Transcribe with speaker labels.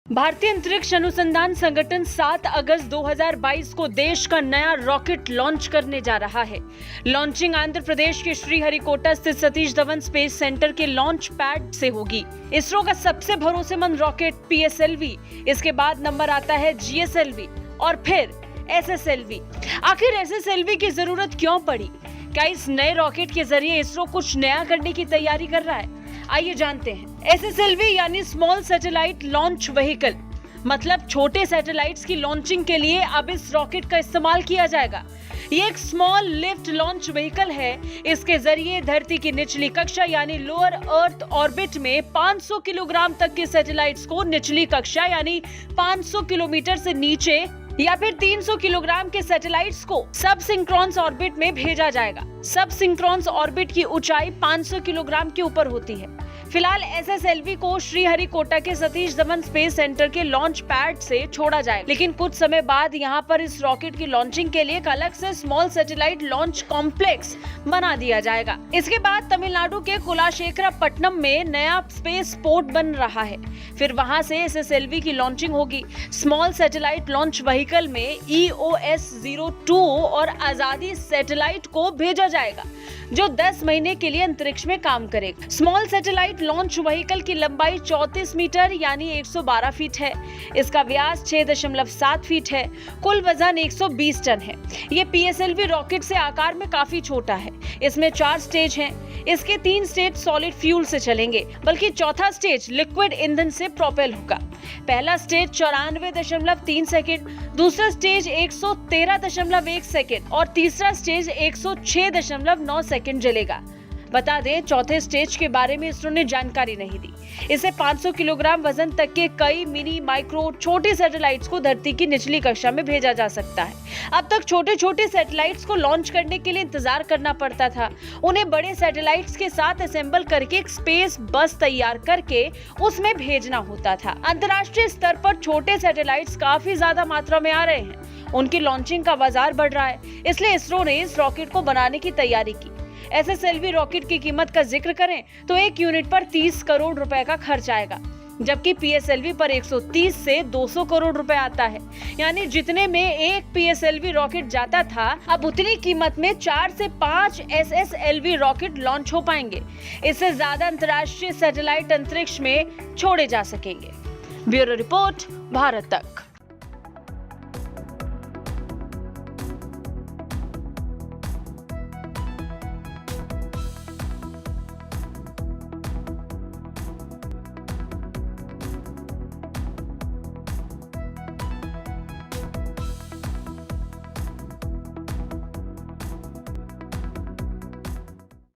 Speaker 1: भारतीय अंतरिक्ष अनुसंधान संगठन 7 अगस्त 2022 को देश का नया रॉकेट लॉन्च करने जा रहा है। लॉन्चिंग आंध्र प्रदेश के श्रीहरिकोटा स्थित सतीश धवन स्पेस सेंटर के लॉन्च पैड से होगी। इसरो का सबसे भरोसेमंद रॉकेट PSLV, इसके बाद नंबर आता है GSLV और फिर SSLV। आखिर SSLV की जरूरत क्यों पड़ी? क्या इस नए रॉकेट के जरिए इसरो कुछ नया करने की तैयारी कर रहा है? आइए जानते हैं। SSLV यानी स्मॉल सैटेलाइट लॉन्च व्हीकल, मतलब छोटे सैटेलाइट्स की लॉन्चिंग के लिए अब इस रॉकेट का इस्तेमाल किया जाएगा। ये एक स्मॉल लिफ्ट लॉन्च व्हीकल है। इसके जरिए धरती की निचली कक्षा यानी लोअर अर्थ ऑर्बिट में 500 किलोग्राम तक के सैटेलाइट्स को निचली कक्षा यानी 500 किलोमीटर से नीचे या फिर 300 किलोग्राम के सैटेलाइट्स को सब सिंक्रोनस ऑर्बिट में भेजा जाएगा। सब सिंक्रोनस ऑर्बिट की ऊंचाई 500 किलोग्राम के ऊपर होती है। फिलहाल SSLV को श्रीहरिकोटा के सतीश धवन स्पेस सेंटर के लॉन्च पैड से छोड़ा जाएगा, लेकिन कुछ समय बाद यहां पर इस रॉकेट की लॉन्चिंग के लिए एक अलग से स्मॉल सैटेलाइट लॉन्च कॉम्प्लेक्स बना दिया जाएगा। इसके बाद तमिलनाडु के कुलाशेखरापट्टनम में नया स्पेस पोर्ट बन रहा है। फिर वहां से SSLV की लॉन्चिंग होगी। स्मॉल सैटेलाइट लॉन्च व्हीकल में EOS-02 और आजादी सैटेलाइट को भेजा जाएगा, जो 10 महीने के लिए अंतरिक्ष में काम करेगा। स्मॉल सैटेलाइट लॉन्च व्हीकल की लंबाई 34 मीटर यानी 112 फीट है। इसका व्यास 6.7 फीट है। कुल वजन 120 टन है। ये PSLV रॉकेट से आकार में काफी छोटा है। इसमें 4 स्टेज हैं। इसके 3 स्टेज सॉलिड फ्यूल से चलेंगे, बल्कि चौथा स्टेज लिक्विड ईंधन से प्रोपेल होगा। पहला स्टेज 94.3 सेकेंड, दूसरा स्टेज 113.1 सेकेंड और तीसरा स्टेज 106.9 सेकेंड जलेगा। बता दें, चौथे स्टेज के बारे में इसरो ने जानकारी नहीं दी। इसे 500 किलोग्राम वजन तक के कई मिनी माइक्रो छोटे सैटेलाइट्स को धरती की निचली कक्षा में भेजा जा सकता है। अब तक छोटे छोटे सैटेलाइट्स को लॉन्च करने के लिए इंतजार करना पड़ता था। उन्हें बड़े सैटेलाइट्स के साथ असेंबल करके एक स्पेस बस तैयार करके उसमें भेजना होता था। अंतर्राष्ट्रीय स्तर पर छोटे सैटेलाइट्स काफी ज्यादा मात्रा में आ रहे हैं। उनकी लॉन्चिंग का बाजार बढ़ रहा है, इसलिए इसरो ने इस रॉकेट को बनाने की तैयारी की। SSLV रॉकेट की कीमत का जिक्र करें तो 1 यूनिट पर 30 करोड़ रुपए का खर्च आएगा, जबकि PSLV पर 130 से 200 करोड़ रुपए आता है। यानी जितने में एक PSLV रॉकेट जाता था, अब उतनी कीमत में 4 से 5 SSLV रॉकेट लॉन्च हो पाएंगे। इससे ज्यादा अंतर्राष्ट्रीय सैटेलाइट अंतरिक्ष में छोड़े जा सकेंगे। ब्यूरो रिपोर्ट, भारत तक।